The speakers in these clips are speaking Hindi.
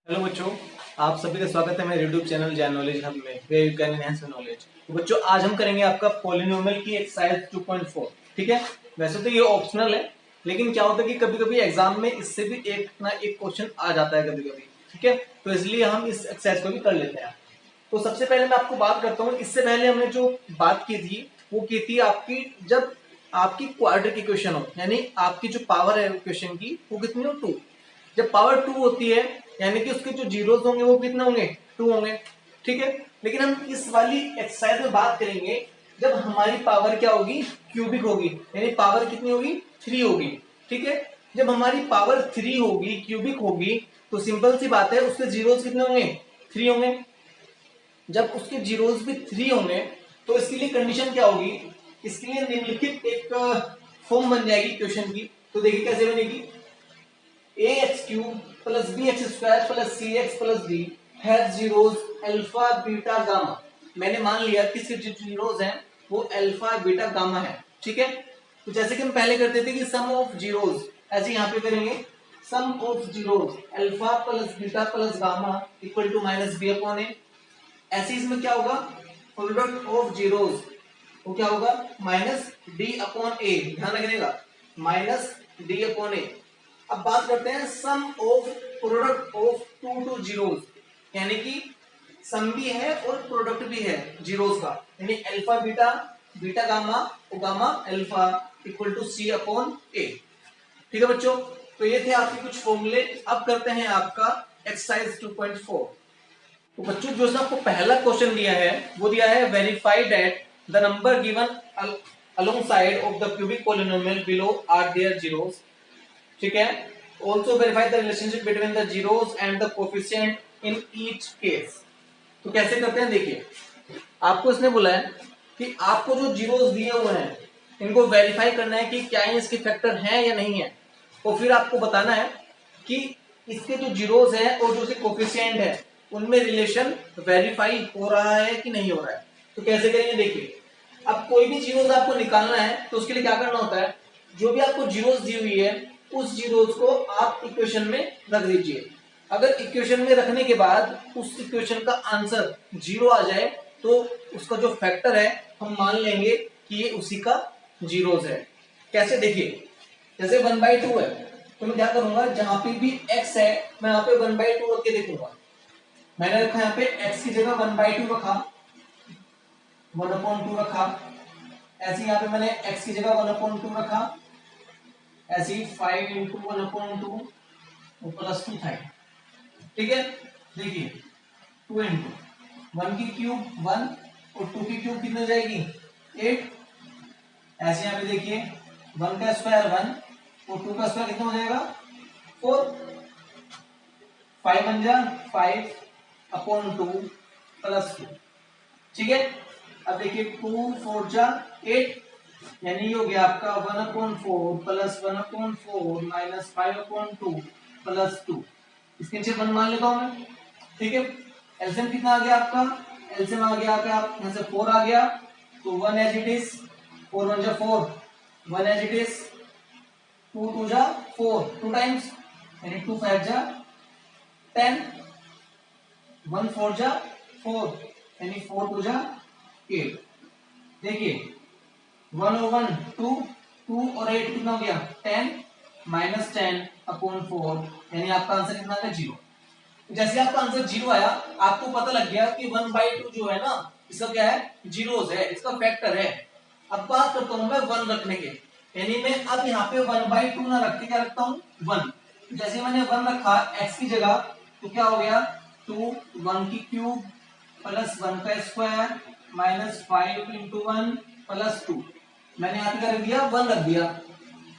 हेलो बच्चों, आप सभी का स्वागत है मेरे YouTube channel Jain knowledge hub में, where you can enhance your knowledge. तो बच्चों, आज हम करेंगे आपका पॉलिनोमियल की एक्सरसाइज 2.4। ठीक है, वैसे तो ये ऑप्शनल है, लेकिन क्या होता है कि कभी कभी एग्जाम में इससे भी एक ना एक क्वेश्चन आ जाता है कभी कभी। ठीक है, तो इसलिए हम इस एक्सरसाइज को भी कर लेते हैं। तो सबसे पहले मैं आपको बात करता हूँ, इससे पहले हमने जो बात की थी वो की थी आपकी, जब आपकी क्वाड्रेटिक इक्वेशन हो, यानी आपकी जो पावर है क्वेश्चन की वो कितनी हो, 2। जब पावर 2 होती है यानी कि उसके जो जीरोस होंगे वो कितने होंगे, 2 होंगे। ठीक है, लेकिन हम इस वाली एक्सरसाइज में बात करेंगे जब हमारी पावर क्या होगी, क्यूबिक होगी, यानी पावर कितनी होगी, 3 होगी। ठीक है, जब हमारी पावर 3 होगी, क्यूबिक होगी, तो सिंपल सी बात है उसके जीरोस कितने होंगे, 3 होंगे। जब उसके जीरोस भी 3 होंगे तो इसके लिए कंडीशन क्या होगी, इसके लिए निम्नलिखित एक फॉर्म बन जाएगी क्वेश्चन की। तो देखिए कैसे बनेगी, ax³ plus bx² plus cx plus d has zeros alpha beta gamma. मैंने मान लिया कि इसके जो जीरोस हैं वो अल्फा बीटा गामा है। ठीक है, तो जैसे कि हम पहले करते थे कि सम ऑफ जीरोस, ऐसे यहाँ पे करेंगे sum of zeros alpha plus beta plus gamma equal to minus B upon A. ऐसे इसमें क्या होगा, प्रोडक्ट ऑफ जीरोस वो क्या होगा, माइनस डी अपॉन ए। ध्यान रखिएगा, माइनस डी अपॉन ए। अब बात करते हैं sum of product of two zeros, यानी कि सम भी है और प्रोडक्ट भी है जीरोस का, यानी अल्फा बीटा बीटा गामा और gamma alpha equal to C upon A. ठीक है बच्चों, तो ये थे आपके कुछ फॉर्मूले। अब करते हैं आपका एक्सरसाइज 2.4। तो बच्चों, जो आपको पहला क्वेश्चन दिया है वो दिया है verify that the number given alongside of the cubic polynomial below are their zeros। ठीक है, also verify the relationship between the zeros and the coefficient in each case. तो कैसे करते हैं, देखिए आपको इसने बोला है कि आपको जो जीरोस दिए हुए हैं इनको वेरीफाई करना है कि क्या ये इसके फैक्टर हैं या नहीं है, और फिर आपको बताना है कि इसके जो जीरोस है और जो इसके कोफिशिएंट है उनमें रिलेशन वेरीफाई हो रहा है कि नहीं हो रहा है। तो कैसे करेंगे, देखिए अब कोई भी जीरोस आपको निकालना है तो उसके लिए क्या करना होता है, जो भी आपको जीरोस दी हुई है उस जीरोस को आप इक्वेशन में रख दीजिए। अगर इक्वेशन में रखने के बाद उस इक्वेशन का आंसर 0 आ जाए तो उसका जो फैक्टर है हम मान लेंगे कि ये उसी का जीरोस है। कैसे, देखिए जैसे 1/2 है तो मैं क्या करूंगा, जहां पे भी x है मैं यहाँ पे 1/2 रख के देखूंगा। मैंने रखा यहाँ पे x की जगह 1/2 रखा, 1/2 रखा। ऐसे यहाँ पे मैंने x की जगह 1/2 रखा, ऐसे ही 5 इंटू 1/2 प्लस 2 था। ठीक है, देखिए 2 इंटू 1 की क्यूब 1 और 2 की क्यूब कितनी हो जाएगी, 8। ऐसे यहाँ पे देखिए 1 का स्क्वायर 1 और 2 का स्क्वायर कितना हो जाएगा, 4। 5 1 जा 5 अपॉन 2 प्लस 2। ठीक है, अब देखिए 2 4 जा 8, यानी ये हो गया आपका 1/4 प्लस 1/4 माइनस 5/2 प्लस 2। इसके नीचे 1 मान लेता हूं मैं। ठीक है, एलसीएम कितना आ गया आपका, एलसीएम आ गया आपका यहां से 4 आ गया, तो 1 एज इट इज, 4 1 जा 4, 1 एज इट इज, 2 2 जा 4, 2 टाइम्स, यानी 2 5 जा 10, 1 4 जा 4, यानी 4 2 जा 8। देखिए 1 और 1 2, 2 और 8 कितना हो गया, 10 माइनस 10/4, यानी आपका आंसर कितना आ गया, 0। जैसे आपका आंसर 0 आया, आपको पता लग गया कि 1/2 जो है ना इसका क्या है, जीरोस है, इसका फैक्टर है। अब बात करता हूं मैं 1 रखने के, यानी मैं अब यहाँ पे 1/2 ना रख के क्या रखता हूँ, 1। जैसे मैंने 1 रखा x की जगह तो क्या हो गया, 2 1 की क्यूब प्लस 1 का स्क्वायर माइनस 5 इंटू 1 प्लस 2। मैंने यहाँ पे क्या रख दिया, 1 रख दिया।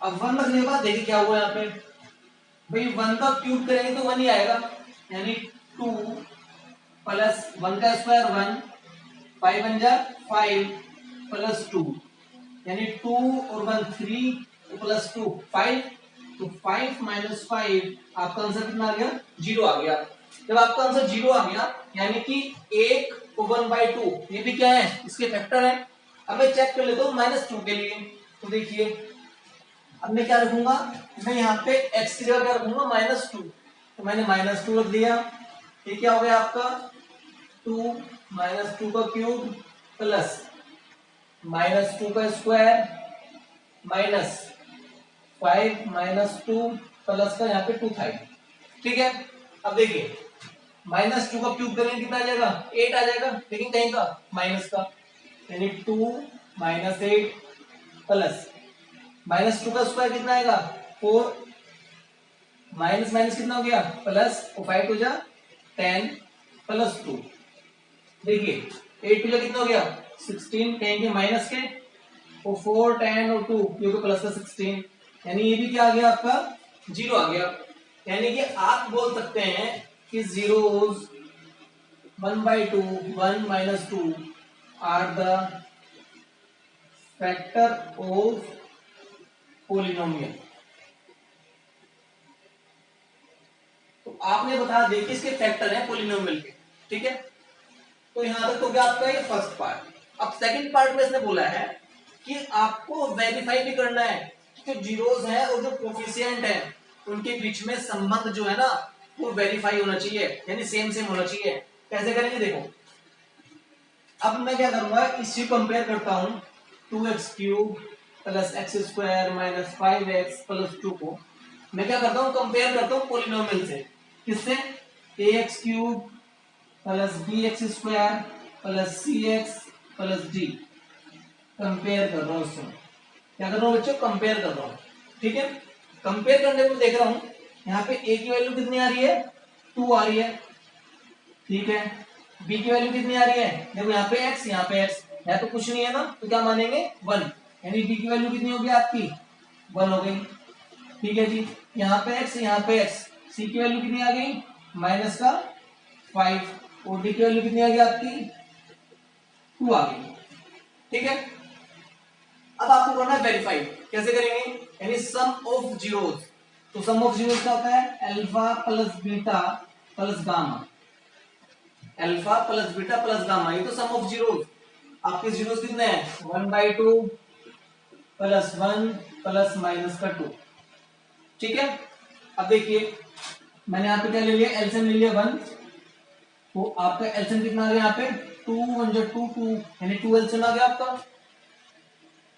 अब 1 रखने के बाद देखिए क्या हुआ, यहाँ पे भाई 1 का क्यूब करेंगे तो 1 ही आएगा, यानी 2 प्लस 1 का स्क्वायर 1, 5 1 जा 5 प्लस 2, यानी 2 और 1 3 प्लस 2 5, तो 5 माइनस 5 आपका आंसर कितना आ गया, 0 आ गया। जब आपका आंसर 0 आ गया यानी कि 1 और 1/2 ये भी क्या है, इसके फैक्टर है। अब मैं चेक कर लेता हूँ -2 के लिए, तो देखिए अब मैं क्या रखूंगा, मैं यहाँ पे x की जगह क्या रखूंगा, -2, तो मैंने -2 रख दिया। ये क्या हो गया आपका 2 -2 का क्यूब प्लस -2 का स्क्वायर माइनस 5 -2 प्लस का यहाँ पे 2 था। ठीक है, अब देखिए -2 का क्यूब करेंगे कितना आ जाएगा 8 आ जाएगा, लेकिन कहीं का माइनस का, यानी 2 -8 प्लस -2 का स्क्वायर कितना आएगा 4 माइनस माइनस कितना हो गया प्लस, और 5 टू जा 10 प्लस 2। देखिए 8 टू जा कितना हो गया 16, कहेंगे माइनस के, और 4 10 और 2 ये तो प्लस का 16, यानी ये भी क्या आ गया आपका 0 आ गया। यानी कि आप बोल सकते हैं कि zeros 1/2 1 -2 are the factor of polynomial. तो आपने बता दिया कि इसके फैक्टर हैं पोलिनोमियल के। ठीक है, तो यहां तक तो क्या आपका ये फर्स्ट पार्ट। अब सेकंड पार्ट में इसने बोला है कि आपको वेरीफाई भी करना है कि जो जीरोस है और जो कोफिशिएंट है उनके बीच में संबंध जो है ना वो वेरीफाई होना चाहिए, यानी सेम सेम होना चाहिए। कैसे करेंगे देखो, अब मैं क्या करूंगा इसी कंपेयर करता हूं 2x³ plus x² minus 5x plus 2 को मैं क्या करता हूं कंपेयर करता हूं पोलिनोमियल से। किससे, ax³ plus bx² plus cx plus d compare कर रहा हूं उससे। क्या कर रहा हूं बच्चों, कंपेयर कर रहा हूं। ठीक है, कंपेयर करने को देख रहा हूं यहाँ पे a की वैल्यू कितनी आ रही है 2 आ रही है। ठीक है, b की वैल्यू कितनी आ रही है, देखो यहाँ पे x यहाँ पे x है तो कुछ नहीं है ना, तो क्या मानेंगे 1, यानी b की वैल्यू कितनी होगी आपकी 1 हो गई। ठीक है जी, यहाँ पे x यहाँ पे x, c की वैल्यू कितनी आ गई माइनस का 5, और d की वैल्यू कितनी आ गई आपकी 2 आ गई। ठीक है, अब आपको करना है वेरीफाई। कैसे करेंगे, यानी सम ऑफ जीरोस। तो सम ऑफ जीरोस क्या होता है alpha plus beta plus gamma, alpha plus beta plus gamma, ये तो सम ऑफ जीरोस। आपके जीरोस कितने हैं 1/2 प्लस 1 प्लस माइनस का 2। ठीक है, अब देखिए मैंने यहाँ पे क्या ले लिया एलसीएम ले लिया 1, तो आपका एलसीएम कितना आ गया यहाँ पे 2 1 जा 2 2, यानी 2 एलसीएम आ गया आपका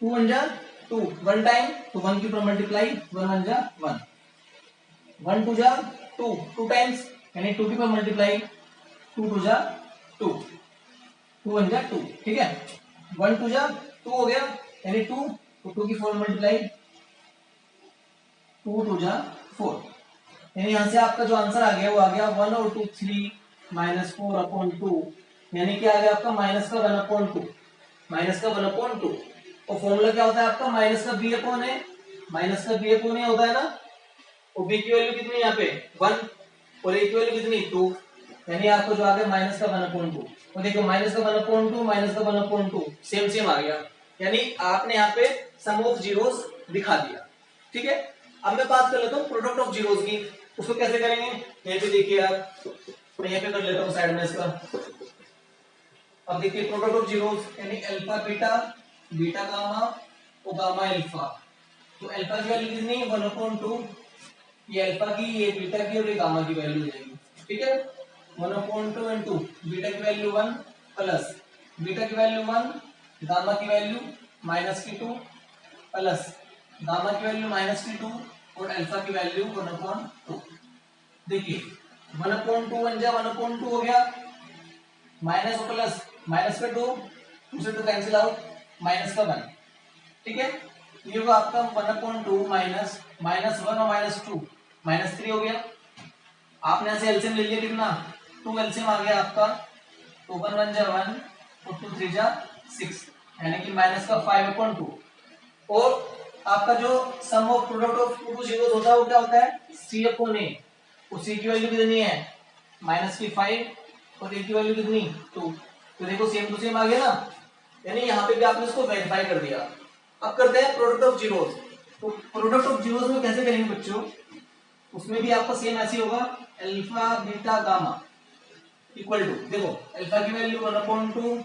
2 1 जा 2, 1 टाइम तो 1 के ऊपर मल्टीप्लाई 1 1 जा 1, 1 2 जा 2, 2 टाइम्स यानी 2 के ऊपर मल्टीप्लाई 2 2 जा 2, 2 1 जा 2। ठीक है, 1 2 जा 2 हो गया यानी 2, तो 2 की 4 मल्टीप्लाई 2 2 जा 4, यानी यहां से आपका जो आंसर आ गया वो आ गया 1 और 2 3 माइनस 4/2, यानी क्या आ गया आपका माइनस का 1/2, माइनस का 1/2। और फॉर्मूला क्या होता है आपका माइनस का b/a, माइनस का b/a होता है ना, और b की वैल्यू कितनी है यहाँ पे 1 और a की वैल्यू कितनी 2, यानी आपको जो आ गया माइनस का 1/2। तो देखो माइनस का 1/2 माइनस का 1/2 सेम सेम आ गया, यानी आपने यहाँ पे सम ऑफ जीरोस दिखा दिया। ठीक है, अब मैं बात कर लेता हूँ प्रोडक्ट ऑफ जीरोस की। उसको कैसे करेंगे यहाँ पे देखिए आप, मैं यहाँ पे कर लेता हूँ साइड में इसका। अब देखिए प्रोडक्ट ऑफ जीरोस यानी अल्फा बीटा बीटा गामा और गामा अल्फा। तो अल्फा की वैल्यू कितनी 1/2, ये अल्फा की ये बीटा की और ये गामा की वैल्यू हो जाएगी। ठीक है, 1/2 इंटू बीटा की वैल्यू 1 प्लस बीटा की वैल्यू 1 गामा की वैल्यू माइनस की 2 प्लस गामा की वैल्यू माइनस की 2 और अल्फा की वैल्यू 1/2। देखिए 1/2 1 जा 1/2 हो गया, माइनस और प्लस माइनस का 2 दूसरे तो कैंसिल आउट, माइनस का 1। ठीक है, ये होगा आपका 1/2 माइनस माइनस 1 और माइनस 2 -3 हो गया। आपने ऐसे एलसीएम ले लिया कितना 2 एलसीएम आ गया आपका, तो 1 1 जा 1 और 2 3 जा 6, यानी कि माइनस का 5/2। और आपका जो sum of product of two zeros होता है वो क्या होता है c/a, और c की वैल्यू कितनी है माइनस की 5 और a की वैल्यू कितनी 2, तो देखो सेम टू सेम आ गया ना, यानी यहाँ पे भी आपने इसको वेरीफाई कर दिया। अब करते हैं प्रोडक्ट ऑफ जीरोस। तो प्रोडक्ट ऑफ जीरोस में कैसे करेंगे बच्चों, उसमें भी आपका सेम ऐसे होगा alpha beta gamma equal to, देखो अल्फा की वैल्यू 1/2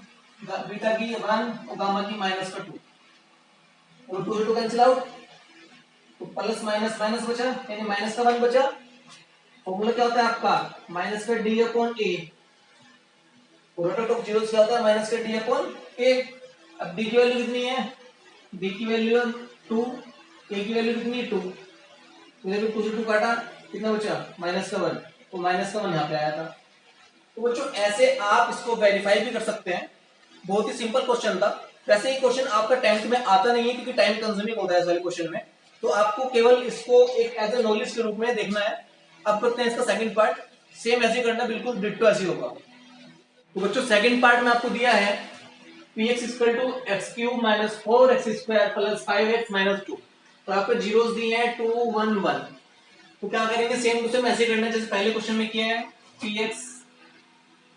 बीटा की 1 और गामा की माइनस का 2, और 2 कैंसिल आउट, तो प्लस माइनस माइनस बचा यानी माइनस का 1 बचा, फॉर्मूला क्या होता है आपका माइनस का D upon A, product of zeros क्या होता है माइनस का डी अपॉन ए। अब डी की वैल्यू कितनी है, डी की वैल्यू 2, ए की वैल्यू कितनी है 2, तो 2 से 2 काटा कितना बचा माइनस का 1, तो माइनस का 1 यहाँ पे आया था। तो बच्चों ऐसे आप इसको वेरीफाई भी कर सकते हैं, बहुत ही सिंपल क्वेश्चन था। वैसे ही क्वेश्चन आपका 10th में आता नहीं है क्योंकि टाइम कंज्यूमिंग होता है इस वाले क्वेश्चन में, तो आपको केवल इसको एक एज ए नॉलेज के रूप में देखना है। अब करते हैं इसका सेकंड पार्ट, सेम ऐसे करना, बिल्कुल डिट्टो ऐसे होगा। तो बच्चों सेकंड पार्ट में आपको दिया है px equal to X cube minus 4x square plus 5x minus 2, तो आपको जीरोस दिए हैं 2 1 1। तो क्या करेंगे सेम टू सेम ऐसे करना जैसे पहले क्वेश्चन में किया है। px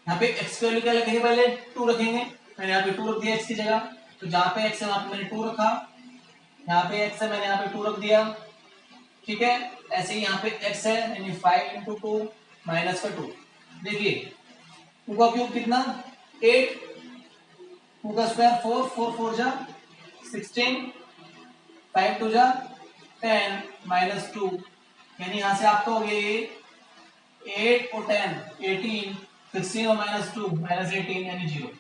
यहाँ पे x की वैल्यू क्या रखेंगे, पहले 2 रखेंगे, मैंने यहाँ पे 2 रख दिया x की जगह, तो जहाँ पे x है वहां पे मैंने 2 रखा, यहाँ पे x है मैंने यहाँ पे 2 रख दिया, ठीक है। ऐसे ही यहाँ पे x है यानी 5 इंटू 2 माइनस का 2, देखिए 2 का क्यूब कितना 8, 2 का स्क्वायर 4, 4 4 जा 16, 5 2 जा 10 माइनस 2, यानी यहाँ से आपका हो गया 8 और 10 18, 16 और माइनस 2 माइनस 18 यानी 0,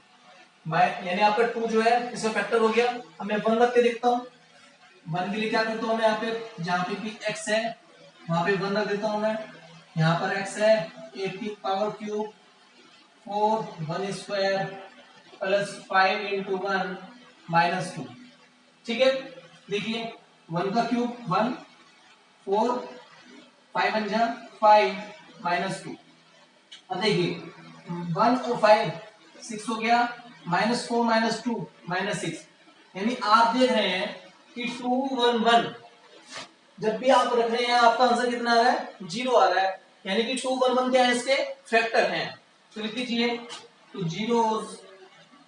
यानी आपका 2 जो है इसमें फैक्टर हो गया। अब मैं 1 रख के देखता हूँ, 1 के लिए क्या करता हूँ मैं यहाँ पे जहाँ पे भी x है वहां पे 1 रख देता हूँ मैं, यहाँ पर x है 8 की power cube 4 1 square plus 5 into 1 minus 2, ठीक है। देखिए 1 का क्यूब 1, 4 5 बन जा 5 माइनस 2। अब देखिए 1 और 5 6 हो गया, माइनस 4 माइनस 2 माइनस 6, यानी आप देख रहे हैं कि 2 1 1 जब भी आप रख रहे हैं आपका आंसर कितना आ रहा है 0 आ रहा है, यानी कि 2 1 1 क्या है इसके फैक्टर हैं। तो लिख दीजिए तो zeros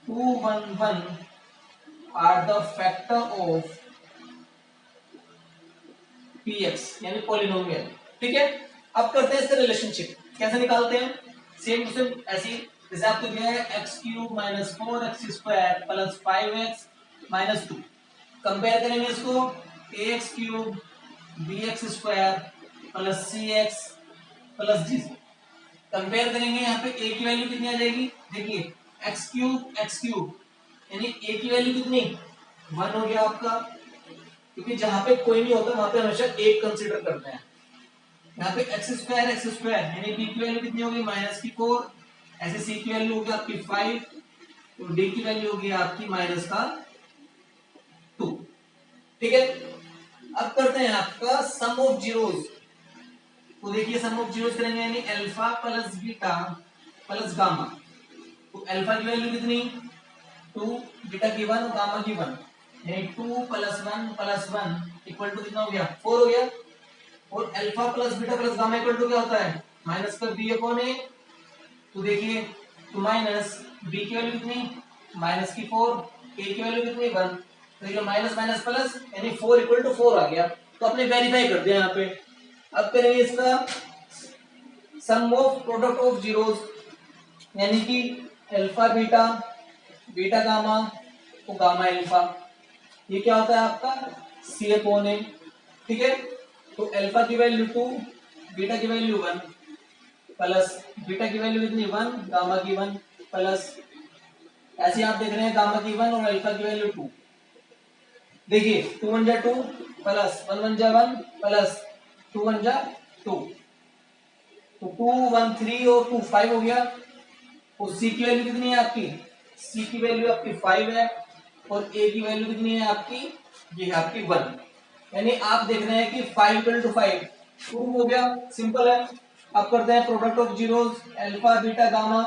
2 1 1 are the factor of px यानी पॉलिनोमियल, ठीक है। अब करते हैं इसका रिलेशनशिप, कैसे निकालते हैं सेम टू सेम ऐसी, जैसे आपको दिया है x cube minus 4x square plus 5x minus 2, compare करेंगे इसको ax cube bx square plus cx plus d, compare करेंगे यहाँ पे a की वैल्यू कितनी आ जाएगी, देखिए x क्यूब यानी a की वैल्यू कितनी 1 हो गया आपका, क्योंकि जहां पे कोई नहीं होता वहां पे हमेशा एक कंसीडर करते हैं। यहाँ पे x स्क्वायर यानी b की वैल्यू कितनी होगी माइनस की 4, ऐसे c की वैल्यू होगी आपकी 5, तो d की वैल्यू होगी आपकी माइनस का 2, ठीक है। अब करते हैं आपका सम ऑफ जीरोस, तो देखिए सम ऑफ जीरोस करेंगे यानी alpha plus beta plus gamma, तो अल्फा की वैल्यू कितनी 2, बीटा की 1 और गामा की 1, यानी 2 प्लस 1 प्लस 1 इक्वल टू कितना हो गया 4 हो गया, और alpha plus beta plus gamma equal to क्या होता है माइनस का बी अपॉन ए, तो देखिए तो माइनस बी की वैल्यू कितनी माइनस की 4, ए की वैल्यू कितनी 1, तो ये माइनस माइनस प्लस यानी 4 इक्वल टू 4 आ गया, तो आपने वेरीफाई कर दिया यहाँ पे। अब करेंगे इसका सम ऑफ प्रोडक्ट ऑफ जीरोस, यानी कि अल्फा बीटा बीटा गामा तो गामा अल्फा, ये क्या होता है आपका सी अपॉन ए, ठीक है। तो अल्फा की वैल्यू 2, बीटा की वैल्यू 1 प्लस बीटा की वैल्यू कितनी 1, गामा की 1 प्लस, ऐसे आप देख रहे हैं गामा की 1 और अल्फा की वैल्यू 2, देखिए 2 1 जा 2 प्लस 1 1 जा 1 प्लस 2 1 जा 2, तो 2 1 3 और 2 5 हो गया, और सी की वैल्यू कितनी है आपकी, सी की वैल्यू आपकी 5 है, और ए की वैल्यू कितनी है आपकी, ये है आपकी 1, यानी आप देख रहे हैं कि 5 इक्वल टू 5 प्रूव हो गया, सिंपल है। अब करते हैं product of zeros alpha beta gamma,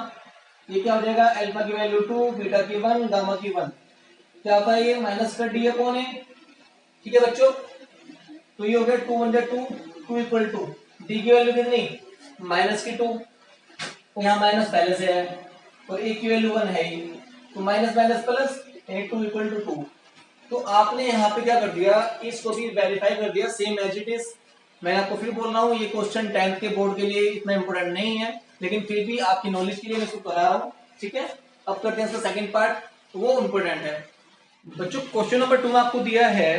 ये क्या हो जाएगा अल्फा की वैल्यू 2, बीटा की 1, गामा की 1, क्या होता है ये माइनस का डी अपॉन ए, ठीक है बच्चों। तो ये हो गया 2 1 2 2 इक्वल टू डी की वैल्यू कितनी माइनस की 2, तो यहाँ माइनस पहले से है, और ए की वैल्यू 1 है ही, तो minus minus plus 2 equal to 2, तो आपने यहाँ पे क्या कर दिया इसको भी वेरीफाई कर दिया सेम एज इट इज। मैं आपको फिर बोल रहा हूँ ये क्वेश्चन 10th के बोर्ड के लिए इतना इंपॉर्टेंट नहीं है, लेकिन फिर भी आपकी नॉलेज के लिए मैं इसको करा रहा हूँ, ठीक है। अब करते हैं इसका सेकंड पार्ट, वो इंपॉर्टेंट है बच्चों। क्वेश्चन नंबर 2 आपको दिया है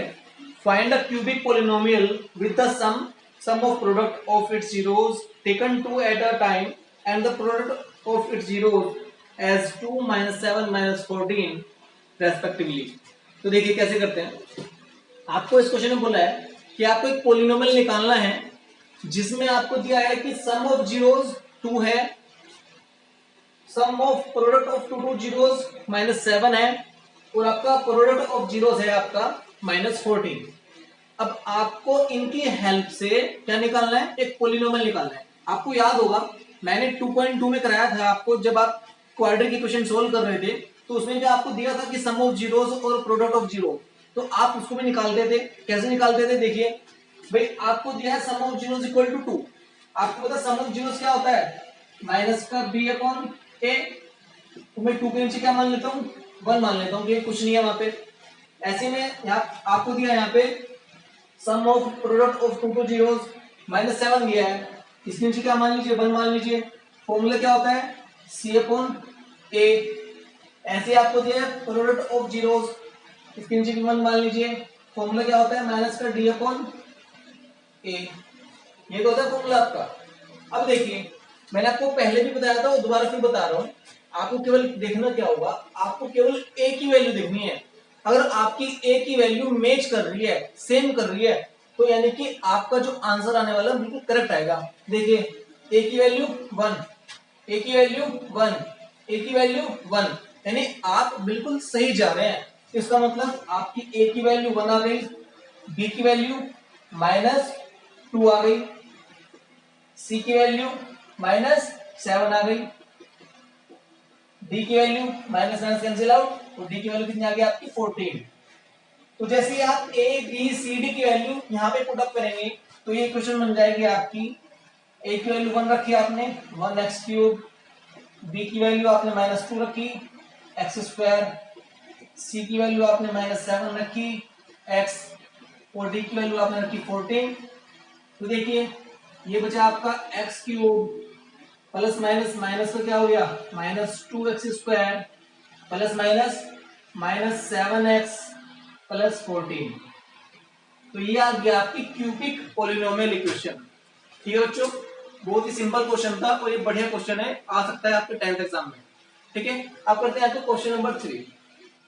find a cubic polynomial with the sum sum of product of its zeros taken 2 at a time and the product of its zeros as 2 minus 7 minus 14 respectively। तो देखिए कैसे करते हैं। आपको इस क्वेश्चन में बोला है कि आपको एक पोलिनोमियल निकालना है जिसमें आपको दिया है कि सम ऑफ जीरोस 2 है, sum of product of two zeros minus 7 है और आपका प्रोडक्ट ऑफ जीरोस है आपका माइनस 14। अब आपको इनकी हेल्प से क्या निकालना है, एक पोलिनोमियल निकालना है। आपको याद होगा मैंने 2.2 में कराया था आपको, जब आप क्वाड्रेटिक इक्वेशन सोल्व कर रहे थे तो उसमें भी आपको दिया था कि सम ऑफ जीरोस और प्रोडक्ट ऑफ जीरो, तो आप उसको भी निकालते थे। कैसे निकालते थे, देखिए भाई आपको दिया है sum of zeros equal to 2। आपको पता सम ऑफ जीरोस क्या होता है, माइनस का बी अपॉन ए। तो मैं 2 के नीचे क्या मान लेता हूँ, 1 मान लेता हूँ कि कुछ नहीं है वहां पे। ऐसे में यहाँ आपको दिया यहाँ पे sum of product of two zeros minus 7 दिया है, इसके नीचे क्या मान लीजिए, 1 मान लीजिए। फॉर्मूला क्या होता है, सी अपॉन ए। ऐसे आपको दिया है प्रोडक्ट ऑफ जीरोस, इसके नीचे 1 मान लीजिए। फॉर्मूला क्या होता है, माइनस का डी अपॉन ए। ये तो होता है फॉर्मूला आपका। अब देखिए मैंने आपको पहले भी बताया था और दोबारा फिर बता रहा हूँ, आपको केवल देखना क्या होगा, आपको केवल ए की वैल्यू देखनी है। अगर आपकी ए की वैल्यू मैच कर रही है, सेम कर रही है, तो यानी कि आपका जो आंसर आने वाला बिल्कुल करेक्ट आएगा। देखिए ए की वैल्यू 1, ए की वैल्यू 1, ए की वैल्यू 1, यानी आप बिल्कुल सही जा रहे हैं। इसका मतलब आपकी ए की वैल्यू 1 आ गई, बी की वैल्यू माइनस 2 आ गई, सी की वैल्यू माइनस 7 आ गई, डी की value minus minus cancel out, तो डी की वैल्यू कितनी आ गई आपकी 14। तो जैसे आप ए बी सी डी की वैल्यू यहाँ पे पुट अप करेंगे तो ये क्वेश्चन बन जाएगी आपकी। ए की वैल्यू 1 रखी आपने, 1x क्यूब, बी की वैल्यू आपने माइनस 2 रखी, एक्स स्क्वायर, सी की वैल्यू आपने माइनस 7 रखी, x, और डी की वैल्यू आपने रखी 14। तो देखिए ये बचा आपका x cube plus minus minus का क्या हो गया, minus 2x square plus minus minus 7x plus 14। तो ये आ गया आपकी क्यूबिक पॉलिनोमियल इक्वेशन। ठीक है बच्चों, बहुत ही सिंपल क्वेश्चन था और ये बढ़िया क्वेश्चन है, आ सकता है आपके 10th एग्जाम में। ठीक है, अब करते हैं आपका क्वेश्चन नंबर 3।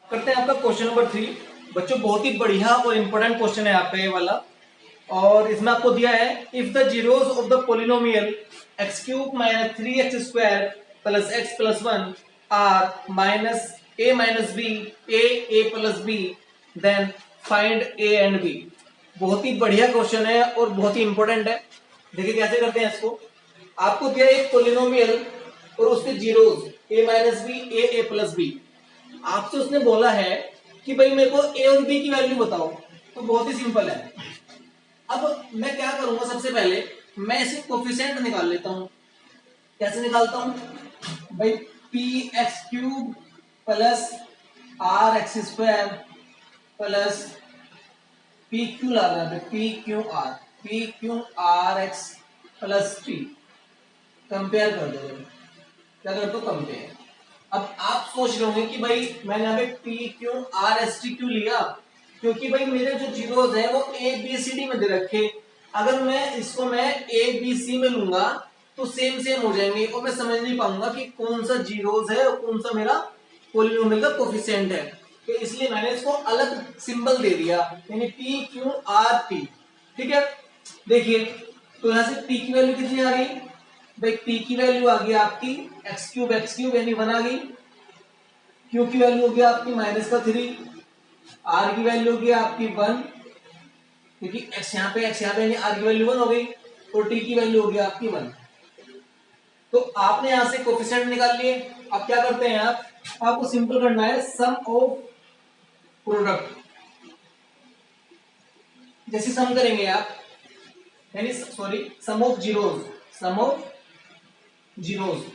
करते हैं आपका क्वेश्चन नंबर 3। बच्चों बहुत ही बढ़िया और इंपॉर्टेंट क्वेश्चन है आपका ये वाला, और इसमें आपको दिया है if the zeros of the polynomial X cube minus 3x square plus X plus 1 are minus B A plus B then find A and B. बहुत ही बढ़िया क्वेश्चन है और बहुत ही इंपॉर्टेंट है। देखिए कैसे करते हैं इसको। आपको दिया एक पोलिनोमियल और उसके zeros A minus B A plus B. आपसे उसने बोला है कि भाई मेरे को ए और बी की वैल्यू बताओ। तो बहुत ही सिंपल है। अब मैं क्या करूंगा, सबसे पहले मैं इसे कोफिशिएंट निकाल लेता हूं। कैसे निकालता हूं भाई, P X cube plus R X square plus P Q ला रहा है, P Q R X plus T. Compare कर दो, क्या कर दो, कंपेयर। अब आप सोच रहे होंगे कि भाई मैंने यहाँ पे P Q R S T क्यों लिया, क्योंकि भाई मेरे जो जीरोस है वो ए बी सी डी में दे रखे। अगर मैं इसको मैं ए बी सी में लूंगा तो सेम सेम हो जाएंगे और मैं समझ नहीं पाऊंगा कि कौन सा जीरोस है और कौन सा मेरा पॉलिनोमियल का कोफिशिएंट है। तो इसलिए मैंने इसको अलग सिंबल दे दिया, यानी पी क्यू आर टी। ठीक है, देखिए तो यहां से पी की वैल्यू कितनी आ गई भाई, पी की वैल्यू आ गई आपकी एक्स क्यूब यानी 1 आ गई। क्यू की वैल्यू होगी आपकी माइनस का 3, आर की वैल्यू होगी आपकी 1, क्योंकि एक्स यहाँ पे यानी आर की वैल्यू 1 हो गई, और टी की वैल्यू होगी आपकी 1। तो आपने यहां से कोफिशिएंट निकाल लिए। अब क्या करते हैं आपको सिंपल करना है सम ऑफ प्रोडक्ट। जैसे सम करेंगे आप, यानी सॉरी सम ऑफ जीरोस।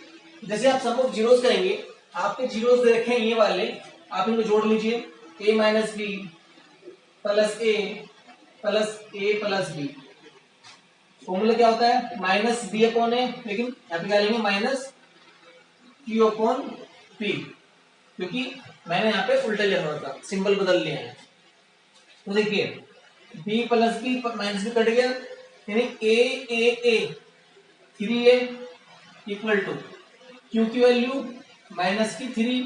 जैसे आप सम ऑफ जीरोस करेंगे, आपके जीरोस दे रखे हैं ये वाले, आप इनको जोड़ लीजिए, a minus B plus A plus B. Formula क्या होता है, माइनस बी अपॉन ए, लेकिन यहाँ पे क्या लेंगे, माइनस क्यू अपॉन पी, क्योंकि मैंने यहाँ पे उल्टा लिया था, सिंबल बदल लिया है। तो देखिए b plus b minus b cut गया, यानी a 3a equal to q की वैल्यू माइनस की 3,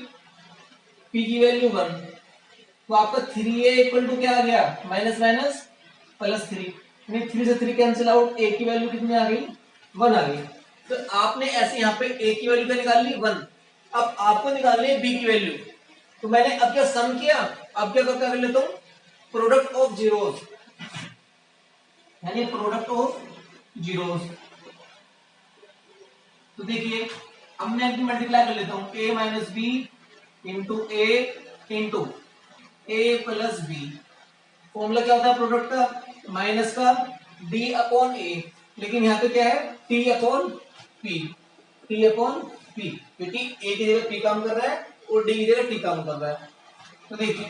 पी की वैल्यू 1। तो आपका 3a इक्वल टू क्या आ गया, माइनस माइनस प्लस 3, यानी 3 से 3 कैंसिल आउट, a की वैल्यू कितनी आ गई, 1 आ गई। तो आपने ऐसे यहाँ पे a की वैल्यू क्या निकाल ली, 1। अब आपको निकालनी है b की वैल्यू। तो मैंने अब क्या सम किया, अब क्या कर लेता हूँ, प्रोडक्ट ऑफ जीरोस, यानी प्रोडक्ट ऑफ जीरोस। तो देखिए अब मैं मल्टीप्लाई कर लेता हूँ, a minus b into a into a plus B. Formula क्या होता है प्रोडक्ट का, माइनस का d अपॉन ए, लेकिन यहाँ पे क्या है t upon P, t upon P, क्योंकि a की जगह p काम कर रहा है और d की जगह t काम कर रहा है। तो देखिए,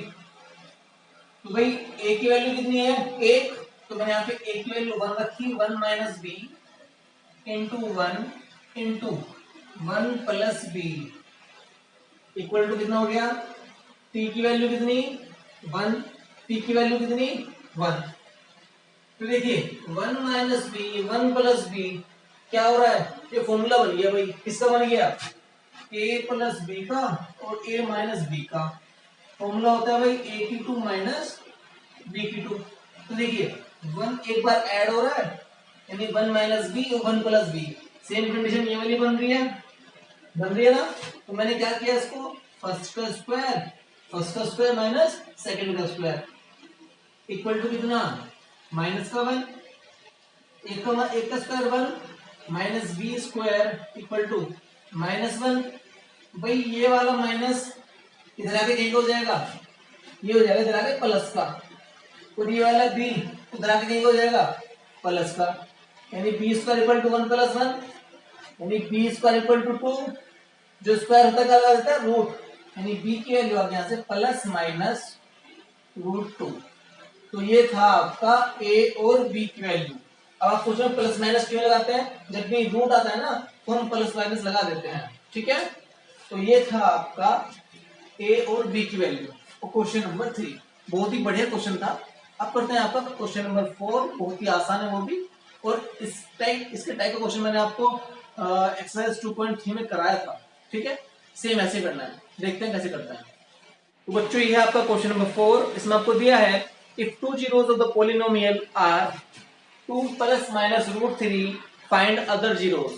तो भाई a की वैल्यू कितनी है, 1, तो मैंने यहाँ पे a की वैल्यू 1 रखी, 1 minus b into 1 into 1 plus b equal to कितना हो गया, t की वैल्यू कितनी 1, p की वैल्यू कितनी 1। तो देखिए 1 माइनस बी 1 प्लस बी क्या हो रहा है, ये फॉर्मूला बन गया भाई, किसका बन गया, a प्लस बी का और a माइनस बी का। फॉर्मूला होता है भाई a की 2 माइनस b की 2। तो देखिए 1 एक बार ऐड हो रहा है, यानी 1 माइनस बी और 1 प्लस बी, सेम कंडीशन ये वाली बन रही है ना। तो मैंने क्या किया, इसको फर्स्ट का स्क्वायर माइनस सेकंड का स्क्वायर इक्वल टू कितना, माइनस का 1, एक का square 1 minus b square equal to minus 1। भाई ये वाला माइनस इधर आके कहीं हो जाएगा, ये हो जाएगा इधर आके प्लस का, और ये वाला बी इधर आके कहीं हो जाएगा प्लस का, यानी b square equal to 1 plus 1, यानी बी स्क्वायर इक्वल टू 2, जो स्क्वायर होता है क्या लगा देता है रूट, यानी बी की वैल्यू आ गई यहाँ से प्लस माइनस √2। तो ये था आपका a और b की वैल्यू। अब आप सोच रहे हो प्लस माइनस क्यों लगाते हैं, जब भी रूट आता है ना तो हम प्लस माइनस लगा देते हैं, ठीक है। तो ये था आपका a और b की वैल्यू, और क्वेश्चन नंबर 3 बहुत ही बढ़िया क्वेश्चन था। अब करते हैं आपका क्वेश्चन नंबर 4, बहुत ही आसान है वो भी, और इसके टाइप का क्वेश्चन मैंने आपको एक्सरसाइज 2.3 में कराया था, ठीक है। सेम ऐसे करना है, देखते हैं कैसे करता है। तो बच्चों ये है आपका क्वेश्चन नंबर 4। इसमें आपको दिया है if 2 zeros of the polynomial are 2 plus minus √3 find other zeros।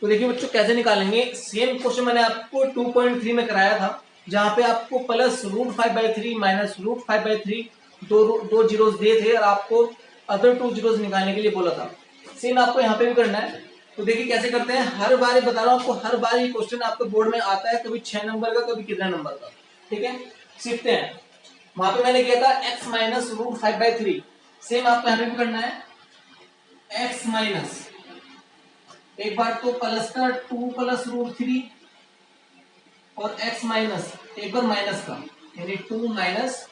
तो देखिए बच्चों कैसे निकालेंगे, सेम क्वेश्चन मैंने आपको 2.3 में कराया था, जहां पे आपको प्लस √5/3 माइनस √5/3 दो जीरोस दिए थे और आपको अदर 2 जीरोस निकालने के लिए बोला था। सेम आपको यहाँ पे भी करना है। तो देखिए कैसे करते हैं, हर बार बता रहा हूँ आपको, हर बार ये क्वेश्चन आपके बोर्ड में आता है, कभी 6 नंबर का कभी कितना नंबर का, ठीक है। सीखते हैं, वहां पे मैंने किया था x माइनस √5/3, सेम आपको यहाँ पे भी करना है x माइनस, एक बार तो प्लस का 2 प्लस √3 और x माइनस एक बार माइनस का, यानी 2 माइनस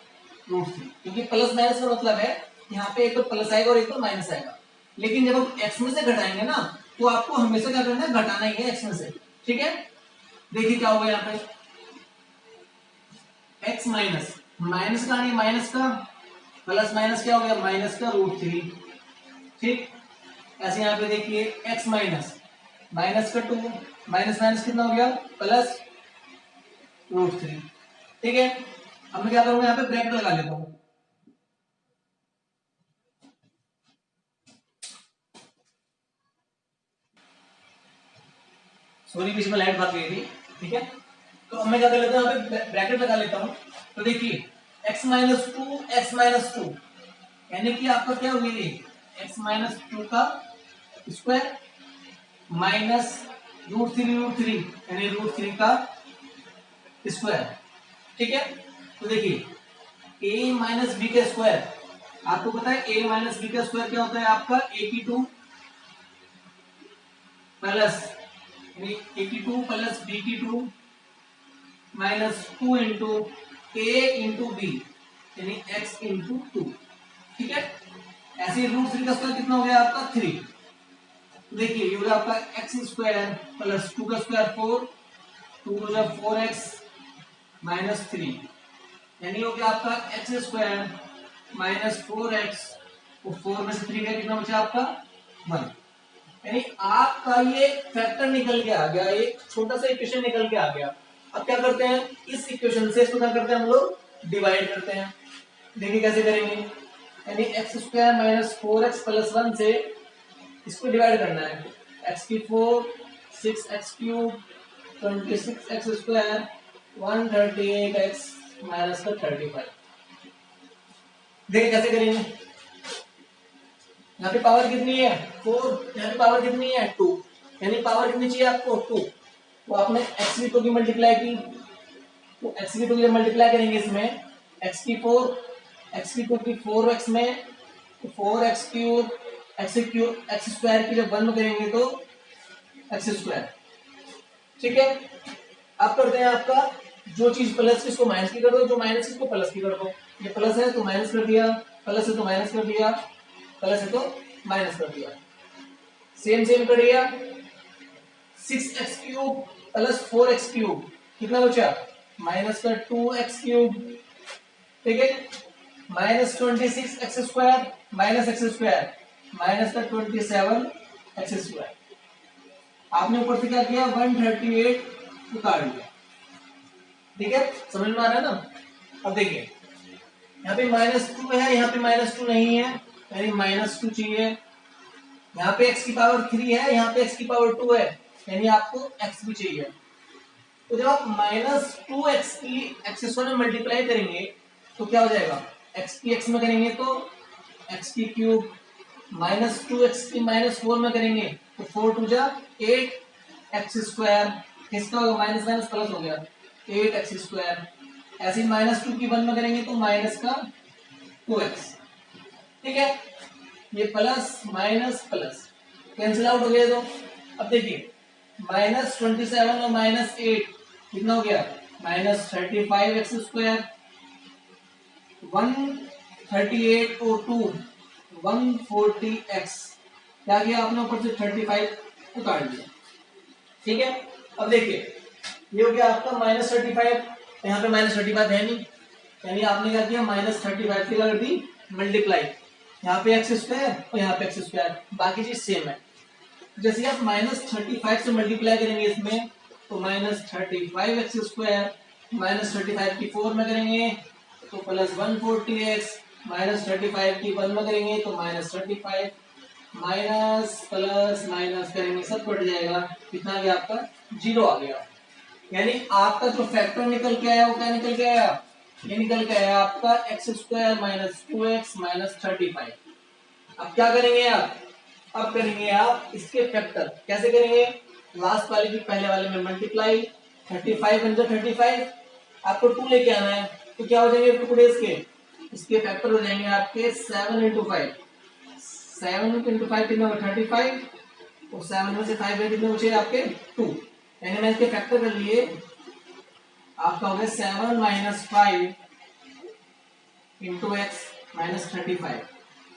√3, क्योंकि प्लस माइनस का मतलब है यहाँ पे एक बार प्लस आएगा और एक बार माइनस आएगा, लेकिन जब हम x में से घटाएंगे ना तो आपको हमेशा क्या करना है, घटाना ही है x में से, ठीक है। देखिए क्या होगा यहाँ पे, x माइनस माइनस का नहीं माइनस का, प्लस माइनस क्या हो गया, माइनस का √3, ठीक। ऐसे यहाँ पे देखिए x माइनस माइनस का 2 माइनस माइनस कितना हो गया, प्लस √3, ठीक है। अब मैं क्या करूंगा, यहाँ पे ब्रैकेट लगा लेता हूं, सॉरी बीच में लाइट भाग गई थी, ठीक है। तो अब मैं क्या कर लेता हूँ, यहाँ पे ब्रैकेट लगा लेता हूँ। तो देखिए x माइनस 2 यानी कि आपका क्या हुई है, x माइनस 2 का स्क्वायर माइनस √3 यानी √3 का स्क्वायर, ठीक है। तो देखिए a माइनस बी का स्क्वायर, आपको पता है a माइनस बी का स्क्वायर क्या होता है, आपका a की 2 प्लस यानी a की 2 प्लस b की 2 minus 2 into a into b यानी x इंटू 2, ठीक है। ऐसे √3 का स्क्वायर कितना हो गया आपका 3। देखिए ये हो गया आपका एक्स स्क्वायर प्लस 2 का स्क्वायर 4, 2 हो गया 4x माइनस 3, यानी हो गया आपका एक्स स्क्वायर माइनस 4x, और 4 में से 3 का कितना बचा आपका 1, यानी आपका ये फैक्टर निकल के आ गया, एक छोटा सा इक्वेशन निकल के आ गया। अब क्या करते हैं, इस इक्वेशन से इसको क्या करते हैं हम लोग, डिवाइड करते हैं। देखिए कैसे करेंगे, यानी x square minus 4x plus 1 से इसको डिवाइड करना है। एक्स की 4, 6x cube, 26x square, 138x minus का 35। देखिए कैसे करेंगे, यहाँ पे पावर कितनी है 4, यहाँ पे पावर कितनी है 2, यानी पावर कितनी चाहिए आपको 2। तो आपने एक्स की 2 की मल्टीप्लाई की, तो एक्स की 2 की मल्टीप्लाई करेंगे इसमें, एक्स की 4, एक्स की 2 की 4x में, तो 4x cube, x cube, x square की जब 1 करेंगे तो एक्स स्क्वायर। ठीक है, अब करते हैं आपका जो चीज प्लस इसको माइनस की कर दो, जो माइनस इसको प्लस की कर दो। ये प्लस है तो माइनस कर दिया, प्लस है तो माइनस कर दिया, प्लस है तो माइनस कर दिया, सेम सेम कर दिया। 6x cube plus 4x cube कितना बचा, माइनस का 2x क्यूब। ठीक है, minus 26x square minus x square, minus का 27x स्क्वायर। आपने ऊपर से क्या किया, 138 उतार दिया। ठीक है, समझ में आ रहा है ना। अब देखिए यहाँ पे -2 है, यहाँ पे -2 नहीं है, यानी -2 चाहिए। यहाँ पे x की पावर 3 है, यहाँ पे x की पावर 2 है, यानी आपको x भी चाहिए। तो जब आप -2x की x में मल्टीप्लाई करेंगे तो क्या हो जाएगा, x की x में करेंगे तो x की क्यूब, -2x की -4 में करेंगे तो 4 2 जा 8x स्क्वायर, किसका होगा माइनस माइनस प्लस हो गया 8x स्क्वायर। ऐसे -2 की 1 में करेंगे तो माइनस का 2x। ठीक है, ये plus minus plus cancel out हो गया। तो अब देखिए -27 और -8 कितना हो गया, -35x स्क्वायर, 138 और 2 140x, क्या किया आपने ऊपर से 35 उतार दिया। ठीक है, अब देखिए ये हो गया आपका -35, यहाँ पे -35 है नहीं, यानी आपने क्या किया -35 की कर दी मल्टीप्लाई, यहाँ पे एक्स स्क्वायर और यहाँ पे एक्स स्क्वायर, बाकी चीज सेम है। जैसे आप -35 से मल्टीप्लाई करेंगे इसमें तो -35x स्क्वायर, -35 की 4 में करेंगे तो प्लस 140x, -35 की 1 में करेंगे तो -35, माइनस प्लस माइनस करेंगे सब कट जाएगा, कितना आ गया आपका 0 आ गया। यानी आपका जो फैक्टर निकल के आया वो क्या निकल के आया, ये निकल के आया आपका x square minus 2x minus 35। अब क्या करेंगे आप, अब करेंगे आप इसके फैक्टर, कैसे करेंगे, लास्ट वाले की पहले वाले में मल्टीप्लाई, 35 इंटू 35, आपको 2 लेके आना है तो क्या हो जाएंगे 2 डेज के, इसके फैक्टर हो जाएंगे आपके 7 इंटू 5, 7 इंटू 5 कितना होगा 35, और 7 में से 5 गए कितने बचे आपके 2, यानी मैं इसके फैक्टर कर लिए आपका हो गया 7 माइनस 5 इंटू एक्स माइनस 35,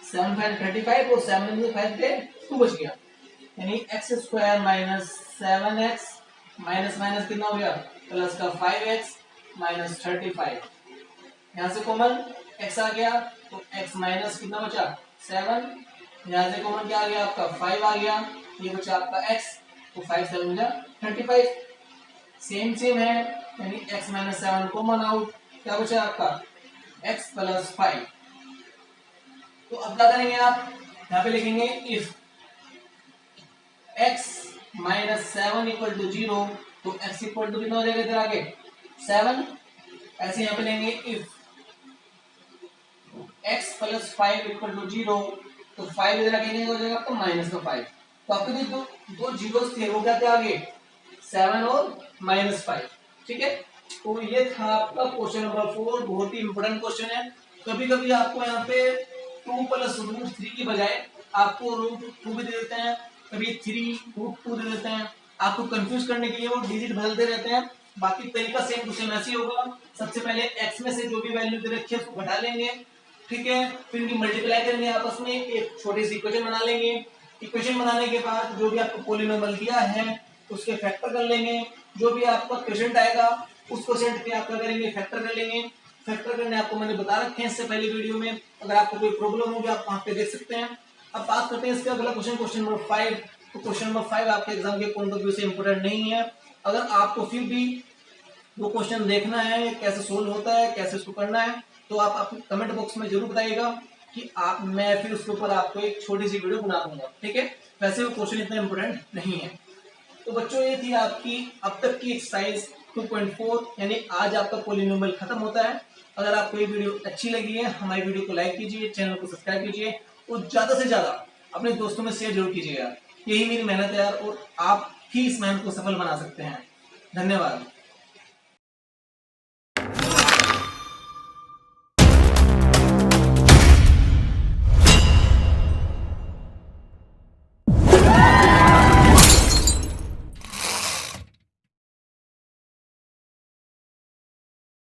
7 5 35 और 7 में से 5 गए 2 बच गया, यानी x square minus 7x minus minus कितना हो गया प्लस का 5x माइनस 35, यहाँ से कॉमन x आ गया तो x माइनस कितना बचा 7, यहाँ से कॉमन क्या आ गया आपका 5 आ गया, ये बचा आपका x, तो 5 7 बचा 35, सेम सेम है, यानी x माइनस 7 कॉमन आउट, क्या बचा आपका x प्लस 5। तो अब क्या करेंगे आप, यहाँ पे लिखेंगे if x minus 7 equal to 0, तो x इक्वल टू कितना हो जाएगा इधर आगे 7, ऐसे यहाँ पे लेंगे if x plus 5 equal to 0, तो 5 इधर आगे हो जाएगा आपका माइनस का 5, तो आपके जो दो जीरोस थे वो क्या थे आगे 7 और माइनस 5। ठीक है, तो ये था आपका क्वेश्चन नंबर 4, बहुत ही इंपोर्टेंट क्वेश्चन है। कभी कभी आपको यहाँ पे 2 प्लस रूट 3 की बजाय आपको रूट 2 भी दे देते हैं, कभी 3 रूट 2 दे देते हैं, आपको कंफ्यूज करने के लिए वो डिजिट बदलते रहते हैं। बाकी तरीका सेम टू सेम ऐसे ही होगा, सबसे पहले x में से जो भी वैल्यू दे रखी है उसको घटा लेंगे, ठीक है, फिर इनकी मल्टीप्लाई करेंगे आपस में, एक छोटी सी इक्वेशन बना लेंगे, इक्वेशन बनाने के बाद जो भी आपको पॉलिनोमियल दिया है उसके फैक्टर कर लेंगे, जो भी आपका क्वेश्चन आएगा उस क्वेश्चन पे आप क्या करेंगे फैक्टर कर लेंगे। फैक्टर करने आपको मैंने बता रखे हैं इससे पहले वीडियो में, अगर आपको कोई प्रॉब्लम होगी आप वहां पे देख सकते हैं। अब बात करते हैं इसके अगला क्वेश्चन, क्वेश्चन नंबर 5। तो क्वेश्चन नंबर 5 आपके एग्जाम के पॉइंट ऑफ व्यू से इंपोर्टेंट नहीं है। अगर आपको फिर भी वो क्वेश्चन देखना है कैसे सोल्व होता है, कैसे उसको करना है, तो आप कमेंट बॉक्स में जरूर बताइएगा कि मैं फिर उसके ऊपर आपको एक छोटी सी वीडियो बना दूंगा, ठीक है। वैसे वो क्वेश्चन इतना इंपोर्टेंट नहीं है। तो बच्चों ये थी आपकी अब तक की एक्सरसाइज 2.4, यानी आज आपका पॉलिनोमियल खत्म होता है। अगर आपको ये वीडियो अच्छी लगी है, हमारी वीडियो को लाइक कीजिए, चैनल को सब्सक्राइब कीजिए और ज्यादा से ज्यादा अपने दोस्तों में शेयर जरूर कीजिएगा। यही मेरी मेहनत है यार, और आप ही इस मेहनत को सफल बना सकते हैं। धन्यवाद।